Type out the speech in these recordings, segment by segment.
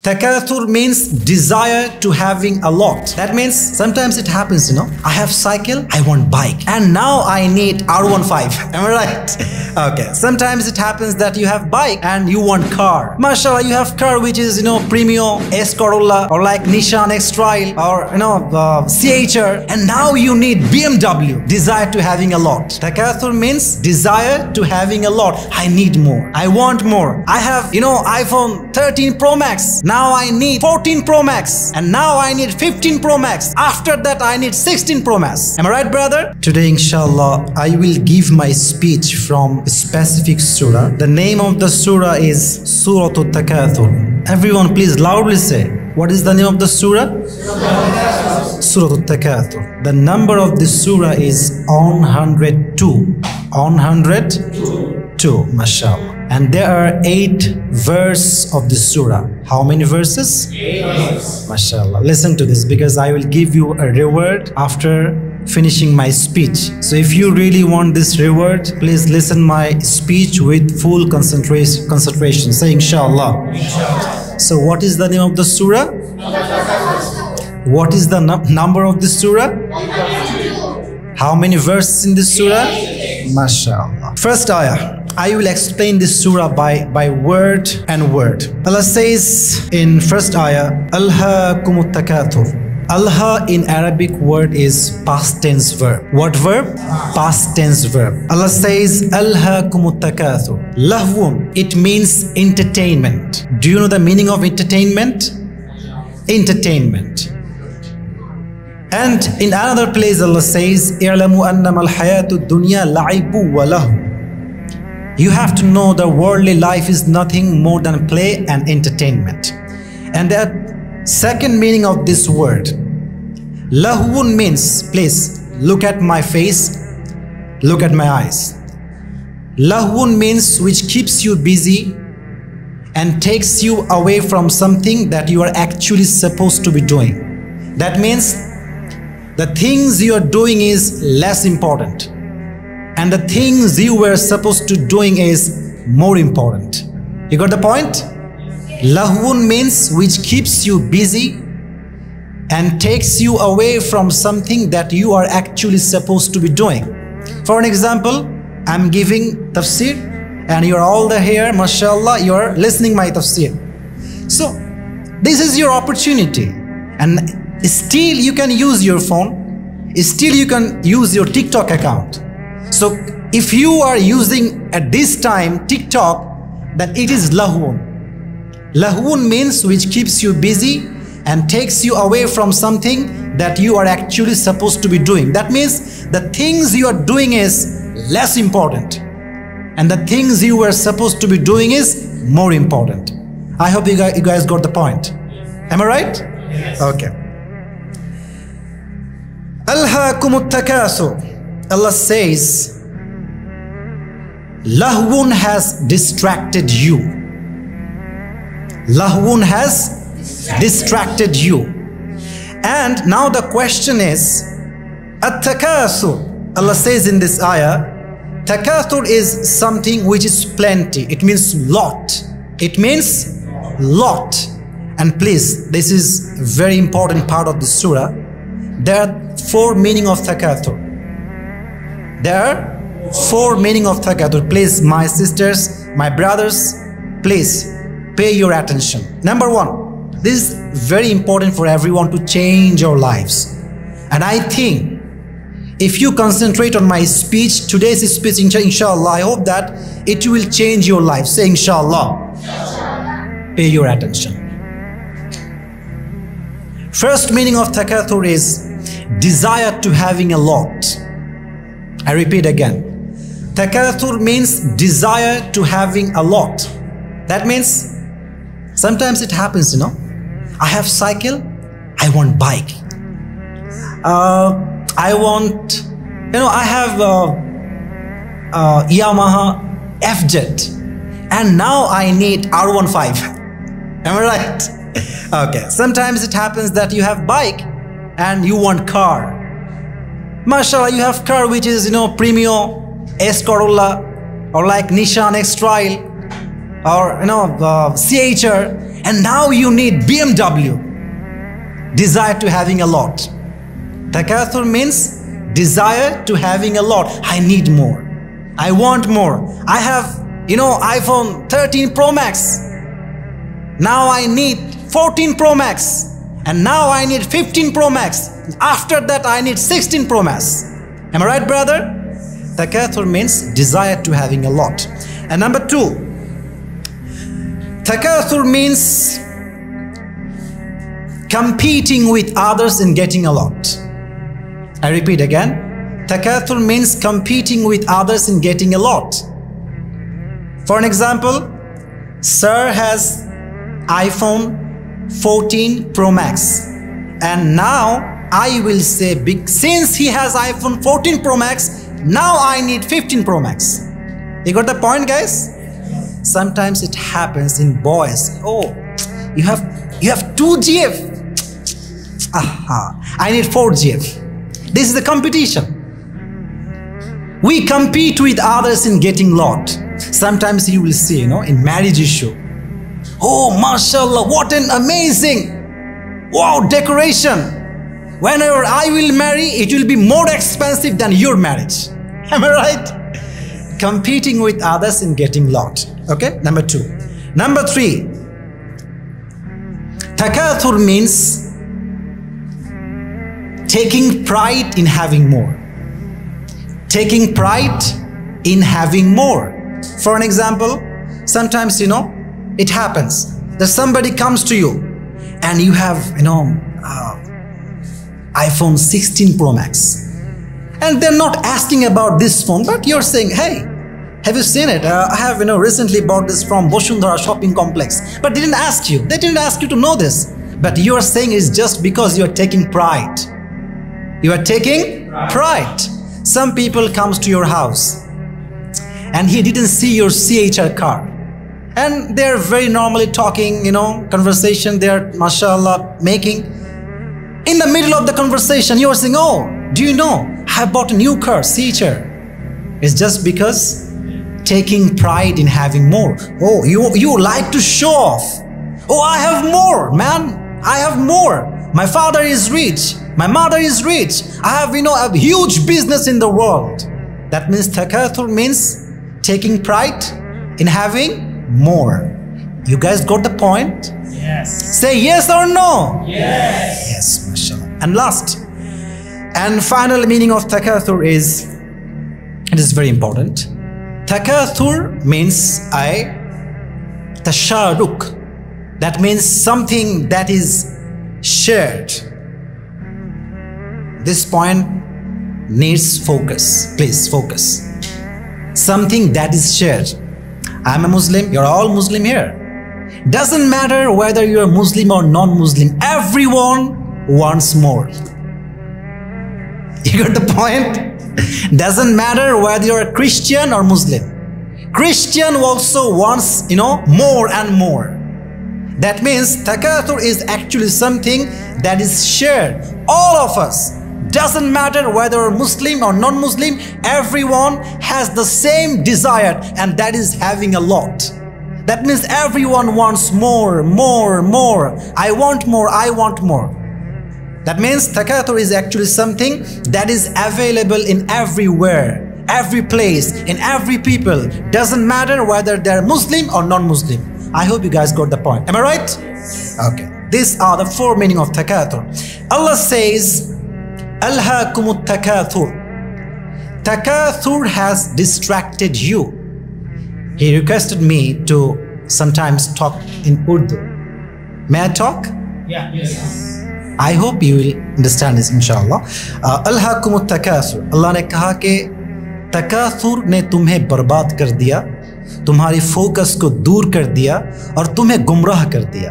Takathur means desire to having a lot. That means sometimes it happens, I have cycle, I want bike, and now I need R15. Am I right? Okay. Sometimes it happens that you have bike and you want car. Mashallah, you have car which is, Premio, S Corolla, or like Nissan X-Trail, or, CHR, and now you need BMW. Desire to having a lot. Takathur means desire to having a lot. I need more. I want more. I have, iPhone 13 Pro Max. Now I need 14 Pro Max, and now I need 15 Pro Max. After that I need 16 Pro Max. Am I right, brother? Today, inshallah, I will give my speech from a specific surah. The name of the surah is Surah Al-Takathur. Everyone please loudly say, what is the name of the surah? Surah Al-Takathur. The number of this surah is 102. 102, mashallah. And there are 8 verses of this surah. How many verses? 8 verses. Mashallah. Listen to this, because I will give you a reward after finishing my speech. So if you really want this reward, please listen my speech with full concentration. Say inshallah. Inshallah. So what is the name of the surah? What is the number of this surah? How many verses in this surah? Mashallah. First ayah. I will explain this surah by word and word. Allah says in first ayah, Alhaakumut takathur. Alha in Arabic word is past tense verb. What verb? Past tense verb. Allah says Alhaakumut takathur. Lahwun, it means entertainment. Do you know the meaning of entertainment? Entertainment. And in another place Allah says, I'lamu annama al-hayatu dunya la'ibu wa lahu. You have to know the worldly life is nothing more than play and entertainment. And the second meaning of this word, lahwun, means, please look at my face, look at my eyes. Lahwun means which keeps you busy and takes you away from something that you are actually supposed to be doing. That means the things you are doing is less important, and the things you were supposed to doing is more important. You got the point? Lahwun means which keeps you busy and takes you away from something that you are actually supposed to be doing. For an example, I'm giving tafsir and you're all here, mashallah, you're listening my tafsir. So this is your opportunity, and still you can use your phone, still you can use your TikTok account. So if you are using at this time TikTok, then it is lahwun. Lahwun means which keeps you busy and takes you away from something that you are actually supposed to be doing. That means the things you are doing is less important, and the things you were supposed to be doing is more important. I hope you guys got the point. Am I right? Yes. Okay. Alhaakumut takathur. Allah says, lahwun has distracted you. Lahwun has distracted you. And now the question is, at-takathur. Allah says in this ayah, takathur is something which is plenty. It means lot. It means lot. And please, this is a very important part of the surah. There are 4 meanings of takathur. There are 4 meanings of takathur. Please, my sisters, my brothers, please pay your attention. Number 1, this is very important for everyone to change your lives. And I think if you concentrate on my speech, today's speech, inshallah, I hope that it will change your life. Say inshallah. Inshallah. Pay your attention. First meaning of takathur is desire to having a lot. I repeat again. Takathur means desire to having a lot. That means sometimes it happens, I have cycle, I want bike. I want, I have Yamaha F-Jet, and now I need R15. Am I right? Okay. Sometimes it happens that you have bike and you want car. Mashallah, you have car which is, Premio, S Corolla, or like Nissan X-Trail, or, CHR, and now you need BMW. Desire to having a lot. Takathur means desire to having a lot. I need more. I want more. I have, iPhone 13 Pro Max. Now I need 14 Pro Max. And now I need 15 Pro Max. After that I need 16 Pro Max. Am I right, brother? Takathur means desire to having a lot. And number 2, takathur means competing with others in getting a lot. I repeat again. Takathur means competing with others in getting a lot. For an example, sir has iPhone 14 Pro Max, and now I will say, since he has iPhone 14 Pro Max, now I need 15 Pro Max. You got the point, guys? Sometimes it happens in boys. Oh, you have 2 GF. Aha, I need 4 GF. This is the competition. We compete with others in getting lot. Sometimes you will see, in marriage issue. Oh, mashallah, what an amazing, wow, decoration. Whenever I will marry, it will be more expensive than your marriage. Am I right? Competing with others in getting lot. Okay, number 2. Number 3, takathur means taking pride in having more. Taking pride in having more. For an example, sometimes, it happens that somebody comes to you and you have, iPhone 16 Pro Max. And they're not asking about this phone, but you're saying, hey, have you seen it? I have, recently bought this from Boshundhara shopping complex. But they didn't ask you. They didn't ask you to know this. But you are saying it's just because you're taking pride. You are taking pride. Some people comes to your house and he didn't see your CHR car. And they're very normally talking, conversation they're, mashallah, making. In the middle of the conversation, you are saying, oh, do you know, I bought a new car, CHR. It's just because taking pride in having more. Oh, you like to show off. Oh, I have more, man. I have more. My father is rich. My mother is rich. I have, a huge business in the world. That means takathur means taking pride in having more. You guys got the point? Yes. Say yes or no? Yes. Yes, mashallah. And last and final meaning of takathur is, it is very important. Takathur means tasharuk. That means something that is shared. This point needs focus. Please focus. Something that is shared. I'm a Muslim, you're all Muslim here. Doesn't matter whether you're Muslim or non-Muslim, everyone wants more. You got the point? Doesn't matter whether you're a Christian or Muslim. Christian also wants, more and more. That means takathur is actually something that is shared. All of us. Doesn't matter whether you're Muslim or non-Muslim, everyone has the same desire, and that is having a lot. That means everyone wants more, more, more. I want more, I want more. That means takathur is actually something that is available in everywhere, every place, in every people. Doesn't matter whether they're Muslim or non-Muslim. I hope you guys got the point. Am I right? Okay. These are the 4 meaning of takathur. Allah says, Alhaakumut takathur. Takathur has distracted you. He requested me to sometimes talk in Urdu. May I talk? Yeah. Yes. I hope you will understand this, inshallah. Alhaakumut takathur. Allah ने कहा कि तकाथुर ने तुम्हें बर्बाद कर दिया, तुम्हारी focus को दूर कर दिया और तुम्हें गुमराह कर दिया.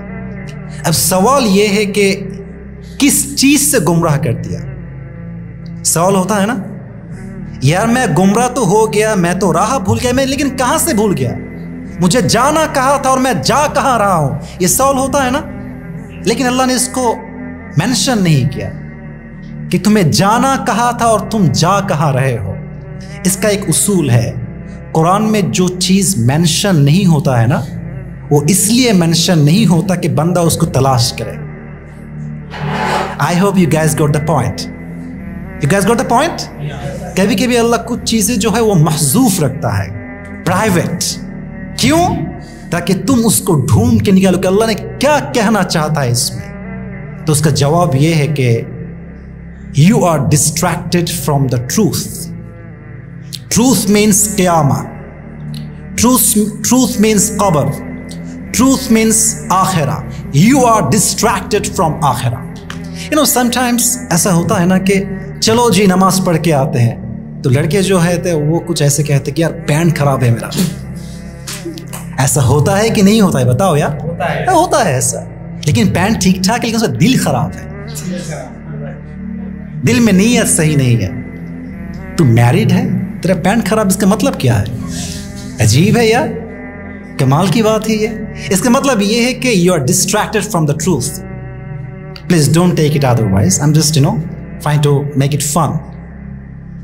अब सवाल ये है कि किस चीज से गुमराह कर दिया? सवाल होता है ना, यार मैं गुमराह तो हो गया, मैं तो राह भूल गया, मैं लेकिन कहां से भूल गया? मुझे जाना कहां था और मैं जा कहां रहा हूं? ये सवाल होता है ना. लेकिन अल्लाह ने इसको मेंशन नहीं किया कि तुम्हें जाना कहां था और तुम जा कहां रहे हो. इसका एक उसूल है, कुरान में जो चीज मेंशन नहीं होता है ना, वो इसलिए मेंशन नहीं होता कि बंदा उसको तलाश करे। I hope you gas got the point. You gas got the point. कभी कभी अल्लाह कुछ चीजें जो है वो महजूफ रखता है, प्राइवेट। क्यों? ताकि तुम उसको ढूंढ के निकालो कि अल्लाह ने क्या कहना चाहता है इसमें। तो उसका जवाब यह है कि you are distracted from the truth. Truth means क़यामा, ट्रूथ मीन्स कब्र, ट्रूथ मीन्स आखिरा। यू आर डिस्ट्रैक्टेड फ्रॉम आखिरा। यू नो समटाइम्स ऐसा होता है ना कि चलो जी नमाज पढ़ के आते हैं, तो लड़के जो है थे वो कुछ ऐसे कहते कि यार पैंट खराब है मेरा। ऐसा होता है कि नहीं होता है? बताओ यार। होता है ऐसा। लेकिन पैंट ठीक ठाक है, लेकिन उसका दिल खराब है, दिल में नीयत सही नहीं है। तू मैरिड है, तेरा पैंट खराब, इसका मतलब क्या है? अजीब है यार, कमाल की बात है ये। इसका मतलब ये है कि you are distracted from the truth. Please don't take it otherwise, I am just trying to make it fun.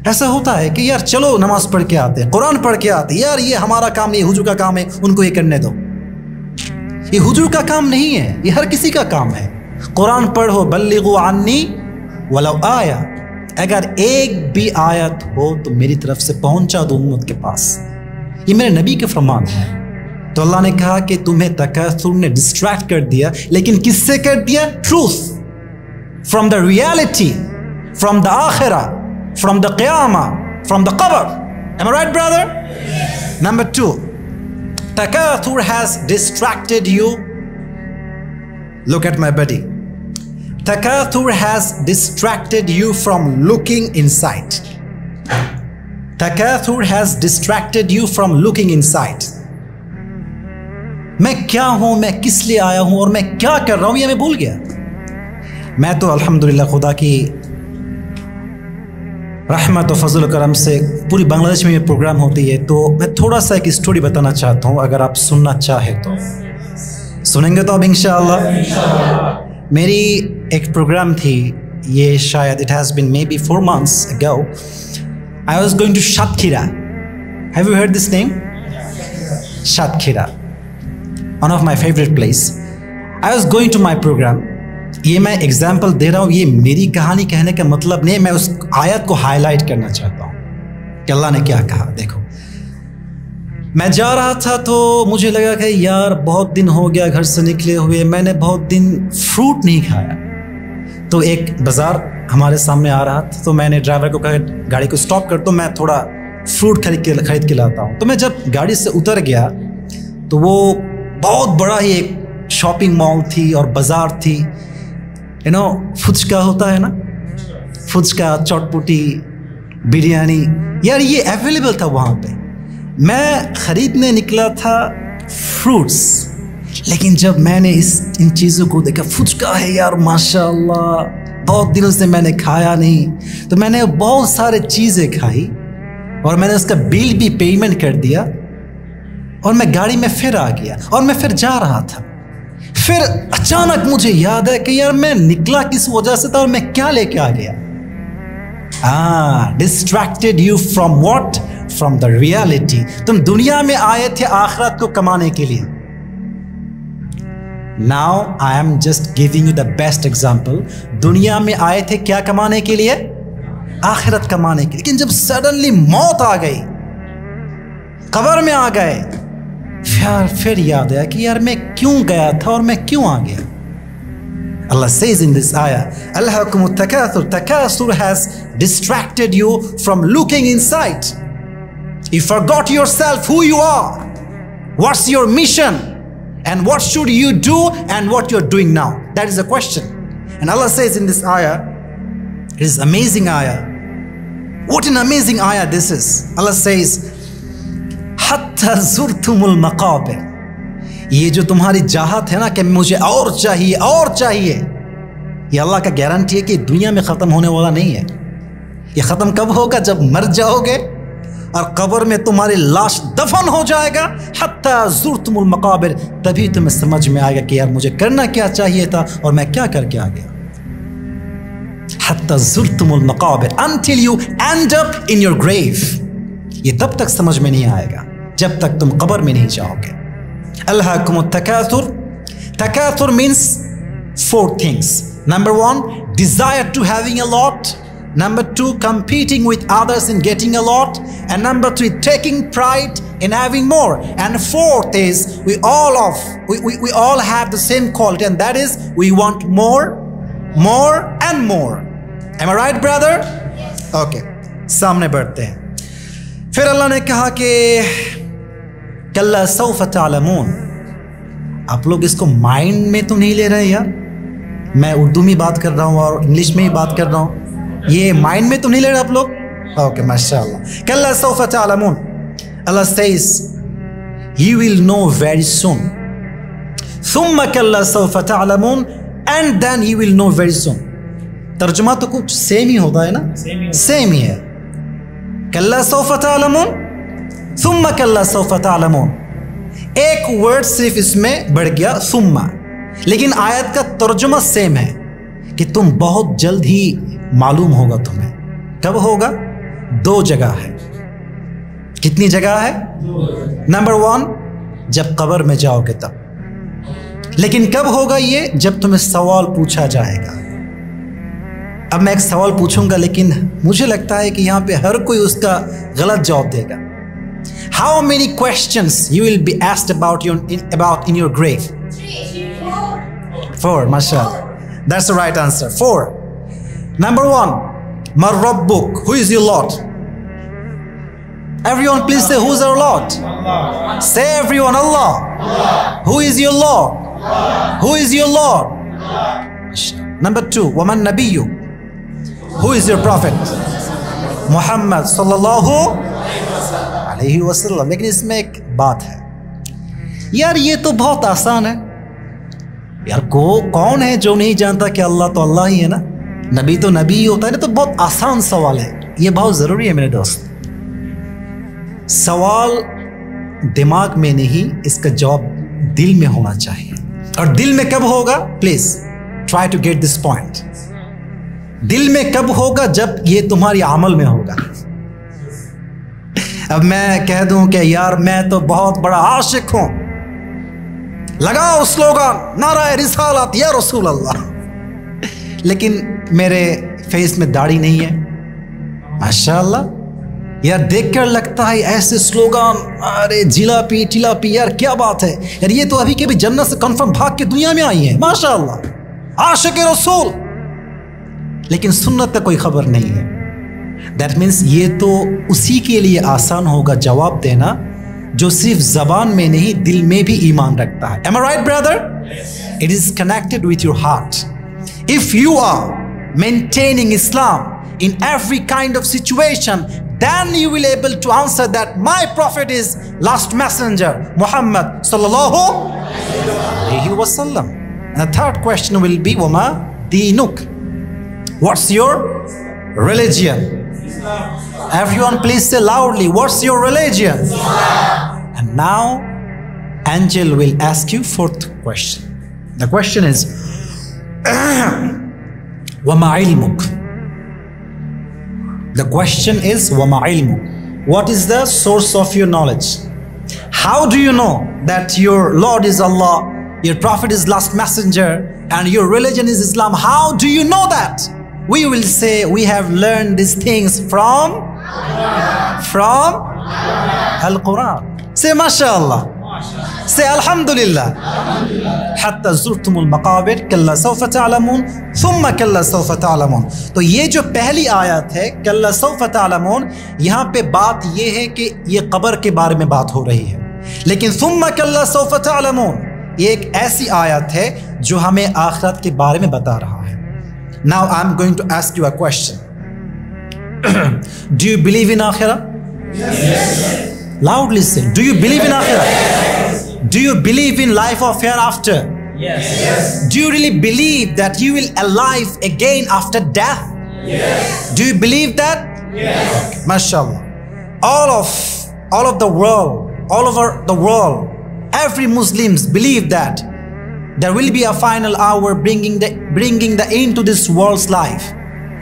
ऐसा होता है कि यार चलो नमाज पढ़ के आते हैं, कुरान पढ़ के आते हैं, यार ये हमारा काम, ये हुजूर का काम है, उनको ये करने दो। ये हुजूर का काम नहीं है, ये हर किसी का काम है। कुरान पढ़ो, बल्लिगु अन्नी वलौ आया, अगर एक भी आयत हो तो मेरी तरफ से पहुंचा दो उम्मत के पास। ये मेरे नबी के फरमान है। तो अल्लाह ने कहा कि तुम्हें तकासुर ने डिस्ट्रैक्ट कर दिया, लेकिन किससे कर दिया? Truth, from the reality, from the आखिरा, फ्रॉम द क़यामा, फ्रॉम द कब्र। Am I right, brother? Yes. Number 2, takathur has distracted you. Look at my buddy. Takathur has distracted you from looking inside. Takathur has distracted you from looking inside. मैं क्या हूं, मैं किस लिए आया हूं और मैं क्या कर रहा हूं, ये मैं भूल गया। मैं तो अल्हम्दुलिल्लाह खुदा की रहमत और फजल करम से पूरी बांग्लादेश में ये प्रोग्राम होती है, तो मैं थोड़ा सा एक स्टोरी बताना चाहता हूँ। अगर आप सुनना चाहे तो सुनेंगे तो अब इंशाअल्लाह। मेरी एक प्रोग्राम थी, ये शायद it has been may be 4 months ago. I was going to Shatkhira. Have you heard this name? Shatkhira, one of my favorite place. I was going to my program. ये मैं एग्जाम्पल दे रहा हूँ, ये मेरी कहानी कहने का मतलब नहीं, मैं उस आयत को हाईलाइट करना चाहता हूँ कि अल्लाह ने क्या कहा। देखो, मैं जा रहा था तो मुझे लगा कि यार बहुत दिन हो गया घर से निकले हुए, मैंने बहुत दिन फ्रूट नहीं खाया। तो एक बाज़ार हमारे सामने आ रहा था, तो मैंने ड्राइवर को कहा गाड़ी को स्टॉप कर दो, मैं थोड़ा फ्रूट खरीद के लाता हूँ। तो मैं जब गाड़ी से उतर गया तो वो बहुत बड़ा ही एक शॉपिंग मॉल थी और बाज़ार थी। फुचका होता है ना, फुचका, चटपटी, बिरयानी, यार ये अवेलेबल था वहाँ पे। मैं ख़रीदने निकला था फ्रूट्स, लेकिन जब मैंने इन चीज़ों को देखा, फुचका है यार माशाल्लाह, बहुत दिनों से मैंने खाया नहीं, तो मैंने बहुत सारे चीज़ें खाई और मैंने उसका बिल भी पेमेंट कर दिया और मैं गाड़ी में फिर आ गया और मैं फिर जा रहा था। फिर अचानक मुझे याद है कि यार मैं निकला किस वजह से था और मैं क्या लेके आ गया। Distracted you from what? From the reality. तुम दुनिया में आए थे आखिरत को कमाने के लिए। Now I am just giving you the best example. दुनिया में आए थे क्या कमाने के लिए? आखिरत कमाने के लिए। लेकिन जब सडनली मौत आ गई, कब्र में आ गए, फिर याद आया कि यार मैं क्यों गया था और मैं क्यों आ गया। Allah says in this ayah, Alhaakumut takathur, takathur has distracted you from looking inside. You forgot yourself, who you are, what's your mission, and what should you do and what you're doing now. That is the question. And Allah says in this ayah, it is amazing ayah. What an amazing ayah this is. Allah says, हत्ता ज़ुरतुमुल मक़ाबिर। ये जो तुम्हारी चाहत है ना कि मुझे और चाहिए और चाहिए, ये अल्लाह का गारंटी है कि दुनिया में ख़त्म होने वाला नहीं है। ये ख़त्म कब होगा? जब मर जाओगे और कब्र में तुम्हारी लाश दफन हो जाएगा। हत्ता ज़ुरतुमुल मक़ाबिर, तभी तुम्हें समझ में आएगा कि यार मुझे करना क्या चाहिए था और मैं क्या करके आ गया। हत्ता ज़ुरतुमुल मक़ाबिर, until you end up in your grave। ये तब तक समझ में नहीं आएगा जब तक तुम कब्र में नहीं जाओगे। Alhaakumut takathur. Takathur means 4 things. Number 1, desire to having a lot. Number 2, competing with others in getting a lot. And number 3, taking pride in having more. And 4th is we all have the same quality, and that is we want more, more and more. Am I right, brother? Okay. सामने बढ़ते हैं. फिर अल्लाह ने कहा कि कल्ला सौफ तअलमून. आप लोग इसको माइंड में तो नहीं ले रहे यार. मैं उर्दू में बात कर रहा हूँ और इंग्लिश में ही बात कर रहा हूँ. ये माइंड में तो नहीं ले रहे आप लोग? ओके, माशाअल्लाह. कल्ला सौफ तअलमून. Allah says, you will know very soon. Thumma kalla sawfa ta'lamun, and then you will know very soon. तर्जुमा तो कुछ सेम ही होता है ना? सेम ही है. कल्ला सौफ ta'lamun, thumma kalla sawfa ta'lamun. एक वर्ड सिर्फ इसमें बढ़ गया, सुम्मा. लेकिन आयत का तर्जुमा सेम है कि तुम बहुत जल्द ही मालूम होगा तुम्हें. कब होगा? 2 जगह है. कितनी जगह है? नंबर 1, जब कब्र में जाओगे तब. लेकिन कब होगा ये? जब तुम्हें सवाल पूछा जाएगा. अब मैं एक सवाल पूछूंगा, लेकिन मुझे लगता है कि यहाँ पे हर कोई उसका गलत जवाब देगा. How many questions you will be asked about in your grave? 4, mashallah. That's the right answer. 4. Number 1, Man Rabbuk. Who is your Lord? Everyone please say, who's our Lord? Allah. Say everyone, Allah. Allah. Who is your Lord? Allah. Who is your Lord? Allah. Number 2, Waman Nabiyyu. Who is your Prophet? Muhammad sallallahu alaihi wasallam. लेकिन इसमें एक बात है यार, ये तो बहुत आसान है यार. कौन है जो नहीं जानता कि अल्लाह तो अल्लाह ही है ना, नबी तो नबी ही होता है ना. तो बहुत आसान सवाल है, ये बहुत ज़रूरी है मेरे दोस्त. सवाल दिमाग में नहीं, इसका जवाब दिल में होना चाहिए. और दिल में कब होगा? Please try to get this point. दिल में कब होगा? जब ये तुम्हारी अमल में होगा. अब मैं कह दूं कि यार मैं तो बहुत बड़ा आशिक हूं, लगाओ स्लोगन नारा रिसालत या रसूल अल्लाह, लेकिन मेरे फेस में दाढ़ी नहीं है. माशाअल्लाह यार, देखकर लगता है ऐसे स्लोगन, अरे जिलापी टिलापी, यार क्या बात है यार. ये तो अभी के भी जन्नत से कंफर्म भाग के दुनिया में आई है. माशाअल्लाह, आशिक रसूल. लेकिन सुन्नत का कोई खबर नहीं है. दैट मीन्स ये तो उसी के लिए आसान होगा जवाब देना जो सिर्फ जबान में नहीं दिल में भी ईमान रखता है. Am I right, brother? It is connected with your heart. If you are maintaining Islam in every kind of situation, then you will able to answer that my prophet is last messenger Muhammad sallallahu alaihi wasallam. And the third question will be wama dinuk. What's your religion? Everyone please say loudly, what's your religion? And now angel will ask you 4th question. The question is wama ilmuk. The question is wama ilmuk. What is the source of your knowledge? How do you know that your Lord is Allah, your prophet is last messenger, and your religion is Islam? How do you know that? We will say we have learned these things from Al-Quran. Say mashallah. Say alhamdulillah. Hatta zurtumul maqabir kalla sawfa ta'lamun thumma kalla sawfa ta'lamun. तो ये जो पहली आयत है कल्ला सौफ ta'lamun, यहाँ पे बात ये है कि ये कब्र के बारे में बात हो रही है. लेकिन थुम्मा कल्ला सौफ ta'lamun ये एक ऐसी आयत है जो हमें आखिरत के बारे में बता रहा है. Now I'm going to ask you a question. Do you believe in akhirah? Yes. Loudly say, do you believe in akhirah? Yes. Do you believe in life of hereafter? Yes. Yes. Do you really believe that you will alive again after death? Yes. Do you believe that? Yes. Okay, mashallah. All of the world, all over the world, every Muslims believe that there will be a final hour bringing the end to this world's life,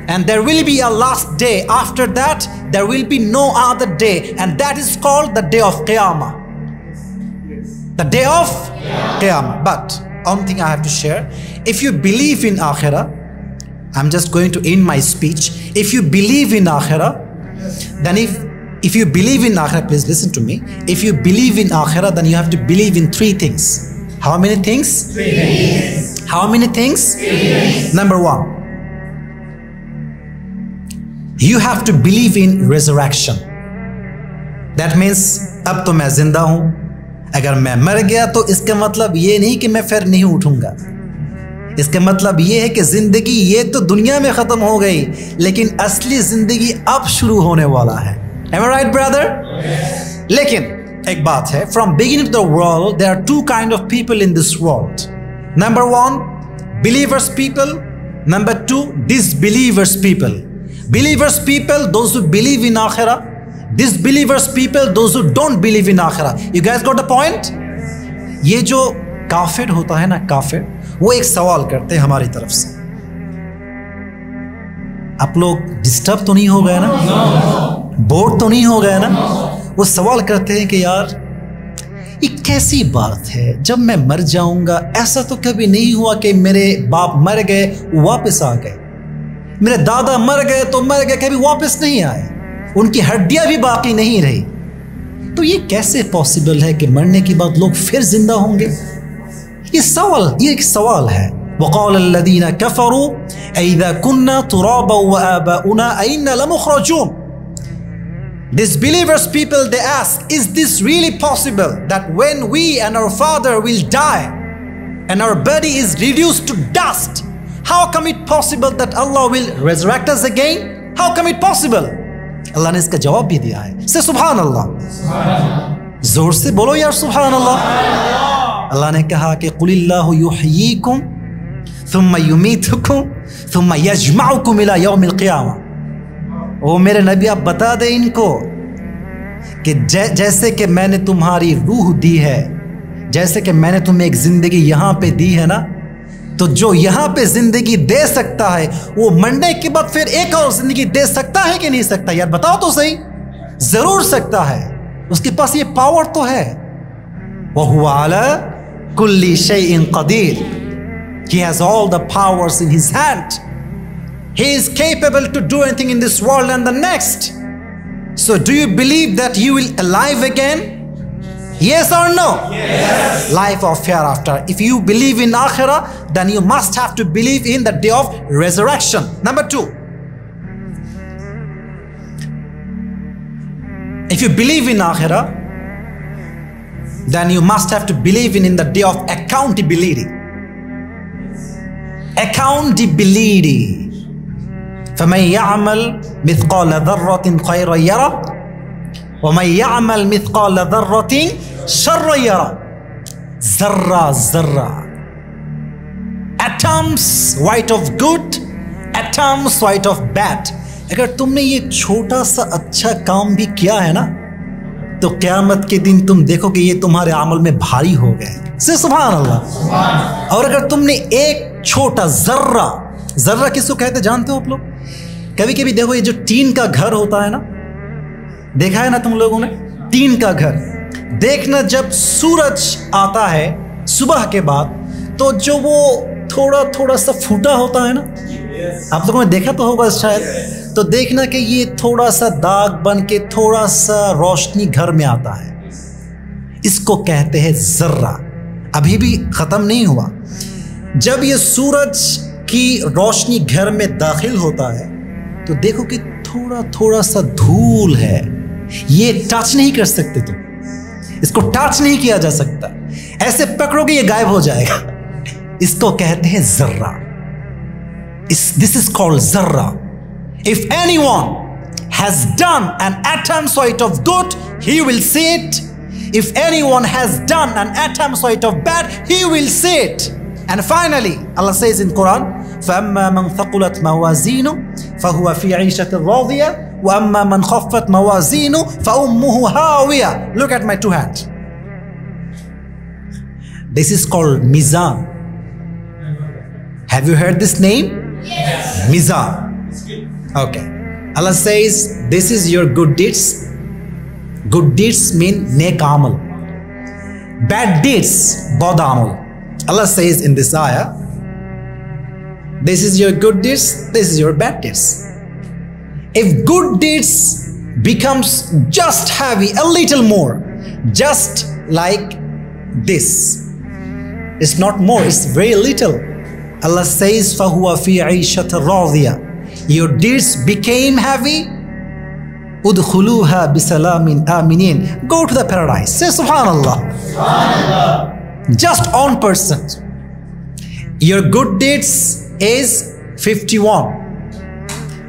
and there will be a last day. After that there will be no other day, and that is called the day of Qiyamah. The day of Qiyamah. But one thing I have to share, if you believe in Akhirah, I'm just going to end my speech. If you believe in Akhirah, then if you believe in Akhirah, please listen to me. If you believe in Akhirah, then you have to believe in 3 things. How many things? 3 things. How many things? 3 things. Number 1, you have to believe in resurrection. That means अब तो मैं जिंदा हूं, अगर मैं मर गया तो इसका मतलब ये नहीं कि मैं फिर नहीं उठूंगा। इसका मतलब ये है कि जिंदगी ये तो दुनिया में खत्म हो गई, लेकिन असली जिंदगी अब शुरू होने वाला है। Am I right, brother? Yes. लेकिन एक बात है, from beginning of the world there are 2 kind of people in this world. Number 1, believers people. Number 2, disbelievers people. Believers people, those who believe in Akhirah. Disbelievers people, those who don't believe in Akhirah. You guys got the point? ये जो काफिर होता है ना, काफिर, वो एक सवाल करते हैं हमारी तरफ से। आप लोग डिस्टर्ब तो नहीं हो गए ना? बोर तो नहीं हो गए ना? वो सवाल करते हैं कि यार ये कैसी बात है, जब मैं मर जाऊंगा ऐसा तो कभी नहीं हुआ कि मेरे बाप मर गए वापस आ गए, मेरे दादा मर गए तो मर गए, कभी वापस नहीं आए, उनकी हड्डियां भी बाकी नहीं रही, तो ये कैसे पॉसिबल है कि मरने के बाद लोग फिर जिंदा होंगे? ये एक सवाल है। वक़ाल अल्लज़ीना कफ़रू अइज़ा कुन्ना तुराबा व आबाउना अइन्ना लमुख़रजून। Disbelievers people, they ask, is this really possible that when we and our father will die and our body is reduced to dust, how come it possible that Allah will resurrect us again? How come it possible? अल्लाह ने इसका जवाब भी दिया है। से सुभान अल्लाह, जोर से बोलो यार सुभान अल्लाह। अल्लाह ने कहा कि कुलिल्लाहु युहयीकुम थुम्मा युमीतुकुम थुम्मा यजमउकुम इला यौमिल क़ियामा। ओ मेरे नबी, आप बता दें इनको कि जैसे कि मैंने तुम्हारी रूह दी है, जैसे कि मैंने तुम्हें एक जिंदगी यहाँ पे दी है ना, तो जो यहाँ पे जिंदगी दे सकता है वो मरने के बाद फिर एक और जिंदगी दे सकता है कि नहीं सकता? यार बताओ तो सही। जरूर सकता है, उसके पास ये पावर तो है। वहुवा अला कुल्ली शैइन क़दीर। He has all the powers in his hand. He is capable to do anything in this world and the next. So do you believe that you will alive again? Yes or no? Yes. Life of hereafter. If you believe in Akhirah, then you must have to believe in the day of resurrection. Number 2, if you believe in Akhirah, then you must have to believe in the day of accountability. Accountability. فَمَنْ يَعْمَلْ مِثْقَالَ ذَرَّةٍ خَيْرًا يَرَهُ وَمَنْ يَعْمَلْ مِثْقَالَ ذَرَّةٍ شَرًّا يَرَهُ. Zarra, atoms white of good, atoms white of bad. अगर तुमने ये छोटा सा अच्छा काम भी किया है ना, तो क़यामत के दिन तुम देखो कि ये तुम्हारे अमल में भारी हो गए। से सुभान अल्लाह। और अगर तुमने एक छोटा जर्रा किसको कहते जानते हो आप लोग? कभी कभी देखो, ये जो टीन का घर होता है ना, देखा है ना तुम लोगों ने? टीन का घर देखना, जब सूरज आता है सुबह के बाद, तो जो वो थोड़ा सा फूटा होता है ना, आप लोगों ने देखा तो होगा शायद, तो देखना कि ये थोड़ा सा दाग बन के थोड़ा सा रोशनी घर में आता है। इसको कहते हैं जर्रा। अभी भी खत्म नहीं हुआ। जब ये सूरज की रोशनी घर में दाखिल होता है तो देखो कि थोड़ा सा धूल है, ये टच नहीं कर सकते तुम, इसको टच नहीं किया जा सकता, ऐसे पकड़ोगे ये गायब हो जाएगा। इसको कहते हैं जर्रा। This is called zarra. If anyone has done an atom's weight of good, he will see it. If anyone has done an atom's weight of bad, he will see it. And finally, Allah says in Quran, فَأَمَّا مَنْ ثَقُلَتْ مَوَازِينُهُ فَهُوَ فِي عِيشَةٍ رَاضِيَةٍ وَأَمَّا مَنْ خَفَّتْ مَوَازِينُهُ فَأُمُّهُ هَاوِيَةٌ. Look at my 2 hands. This is called mizan. Have you heard this name? Yes. Mizan. Okay. Allah says, this is your good deeds. Good deeds mean neck Amal. bad deeds, bad amal. Allah says in this ayah, this is your good deeds, this is your bad deeds. If good deeds becomes just heavy, a little more, just like this, it's not more, it's very little. Allah says, فَهُوَ فِي عِيشَةٍ رَاضِيَةٍ. Your deeds became heavy, udkhuluha bisalamin aminin. Go to the paradise. Say subhanallah. Subhanallah. Just on %. Your good deeds is 51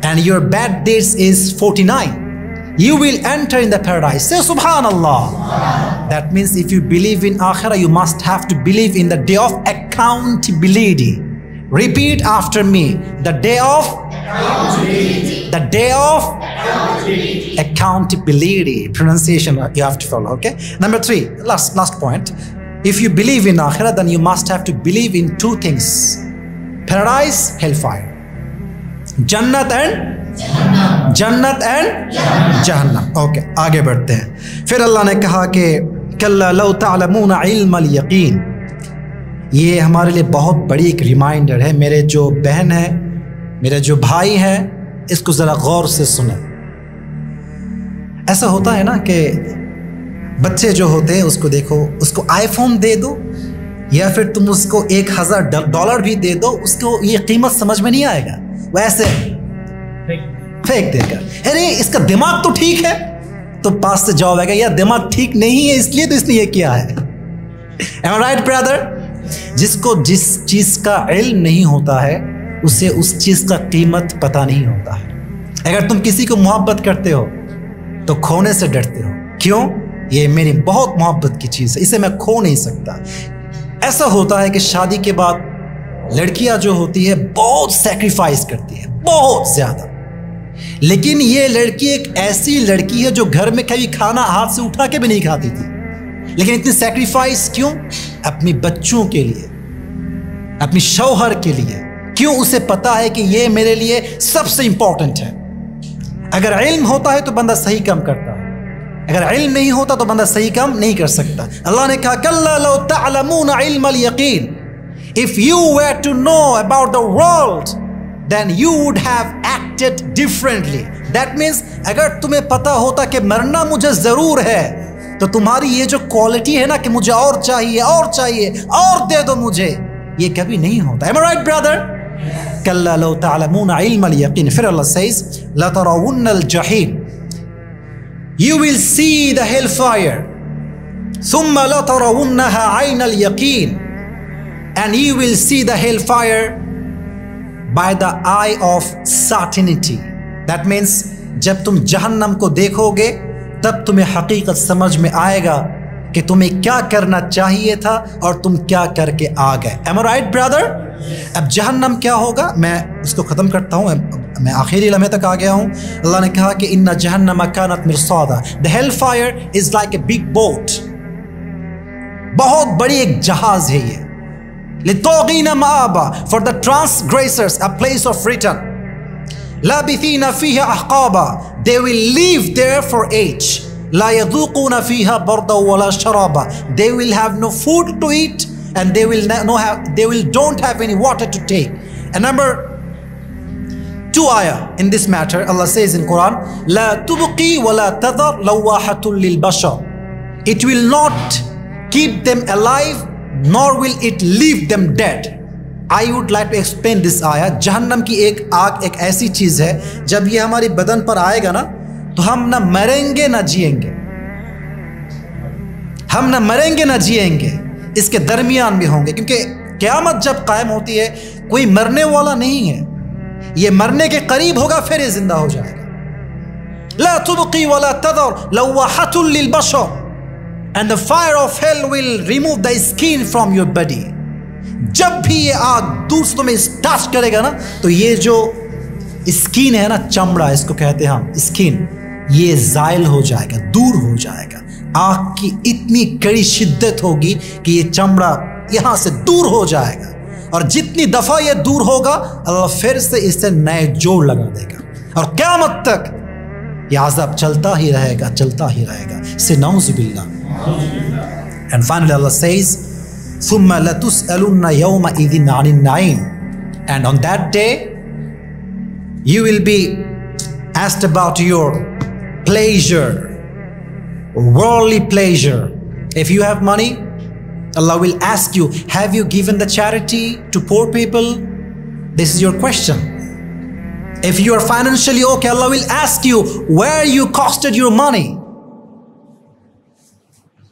and your bad deeds is 49. You will enter in the paradise. Say subhanallah. Subhanallah. That means if you believe in akhirah, you must have to believe in the day of accountability. Repeat after me. The day of accountability. The day of accountability. Accountability. Pronunciation you have to follow. Okay. Number 3. Last point. If you believe in akhirah, then you must have to believe in 2 things: paradise, hellfire. Jannat and Jahannam. Okay. आगे बढ़ते हैं. फिर अल्लाह ने कहा कि कल्ला लौ तअलमून इल्मल यकीन. ये हमारे लिए बहुत बड़ी एक रिमाइंडर है. मेरे जो बहन है, मेरे जो भाई हैं, इसको ज़रा गौर से सुने. ऐसा होता है ना कि बच्चे जो होते हैं, उसको देखो, उसको आईफोन दे दो या फिर तुम उसको $1000 भी दे दो, उसको ये कीमत समझ में नहीं आएगा. वैसे फेंक देगा. अरे इसका दिमाग तो ठीक है, तो पास से जवाब आएगा, यार दिमाग ठीक नहीं है इसलिए तो इसने ये किया है. Am I right, brother? जिसको जिस चीज का इल्म नहीं होता है, उसे उस चीज का कीमत पता नहीं होता है. अगर तुम किसी को मोहब्बत करते हो तो खोने से डरते हो. क्यों? ये मेरी बहुत मोहब्बत की चीज है, इसे मैं खो नहीं सकता. ऐसा होता है कि शादी के बाद लड़कियां जो होती है बहुत सैक्रिफाइस करती है, बहुत ज्यादा. लेकिन ये लड़की एक ऐसी लड़की है जो घर में कभी खाना हाथ से उठा के भी नहीं खाती थी, लेकिन इतनी सैक्रिफाइस क्यों? अपनी बच्चों के लिए, अपनी शौहर के लिए. क्यों? उसे पता है कि ये मेरे लिए सबसे इंपॉर्टेंट है. अगर इल्म होता है तो बंदा सही काम करता है, अगर इल्म नहीं होता तो बंदा सही काम नहीं कर सकता. अल्लाह ने कहा कल्ला लौ तअलमून इल्मल यकीन. If you were to know about the world, then you would have acted differently. That means अगर तुम्हें पता होता कि मरना मुझे जरूर है, तो तुम्हारी ये जो क्वालिटी है ना कि मुझे और चाहिए और दे दो मुझे, ये कभी नहीं होता. Am I right, brother? कल्ला लौ तअलमून इल्मल यकीन. फिर अल्लाह says लतरवुन्नल Zaheem. You will see the hellfire. ثم لترونها عين اليقين. And you will see the hellfire by the eye of certainty. That means जब तुम जहन्नम को देखोगे तब तुम्हें हकीकत समझ में आएगा कि तुम्हें क्या करना चाहिए था और तुम क्या करके आ गए. Am I right, brother? अब जहन्नम क्या होगा, मैं उसको ख़त्म करता हूँ. मैं आखिरी लम्हे तक आ गया हूँ. अल्लाह ने कहा कि इन्ना जहन्नम कानत मिरसादा. The hellfire is like a big boat. बहुत बड़ी एक जहाज है ये. लितोगीना माबा, for the transgressors a place of return. लाबिथीना फीहा अहकाबा, they will live there for age. ला यذूक़ूना फीहा बर्दा वला शराबा, they will have no food to eat and they will don't have any water to take. And number 2 ayah in this matter, Allah says in Quran, لا تبقي ولا تذر لواحة للبشر. It will not keep them alive nor will it leave them dead. I would like to explain this ayah. जहन्नम की एक आग एक ऐसी चीज है, जब ये हमारी बदन पर आएगा ना, तो हम ना मरेंगे ना जिएंगे. हम ना मरेंगे ना जिएंगे, इसके दरमियान में होंगे. क्योंकि क़यामत जब कायम होती है, कोई मरने वाला नहीं है. ये मरने के करीब होगा फिर ये जिंदा हो जाएगा. ला तुबकी वला तदर लवाहतुल लिलबशर. And the fire of hell will remove the skin from your body. जब भी ये आग दूर से तुम्हें टच करेगा ना, तो ये जो स्किन है ना, चमड़ा इसको कहते हैं हम, स्किन, ये जायल हो जाएगा, दूर हो जाएगा. आग की इतनी कड़ी शिद्दत होगी कि ये चमड़ा यहाँ से दूर हो जाएगा. और जितनी दफा ये दूर होगा, अल्लाह फिर से इससे नए जोड़ लगा देगा. और क़यामत तक ये अज़ाब चलता ही रहेगा, चलता ही रहेगा. से नऊज़ुबिल्लाह. And finally Allah says, ثُمَّ لَتُسْأَلُنَّ يَوْمَئِذٍ عَنِ النَّعِيمِ. And on that day, you will be asked about your pleasure, worldly pleasure. If you have money, Allah will ask you, have you given the charity to poor people? This is your question. If you are financially okay, Allah will ask you where you costed your money,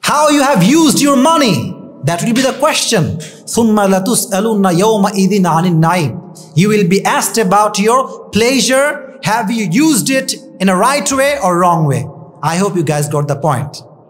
how you have used your money. That will be the question. ثُمَّ لَتُسْأَلُنَّ يَوْمَئِذٍ عَنِ النَّعِيمِ. You will be asked about your pleasure. Have you used it in a right way or wrong way? I hope you guys got the point.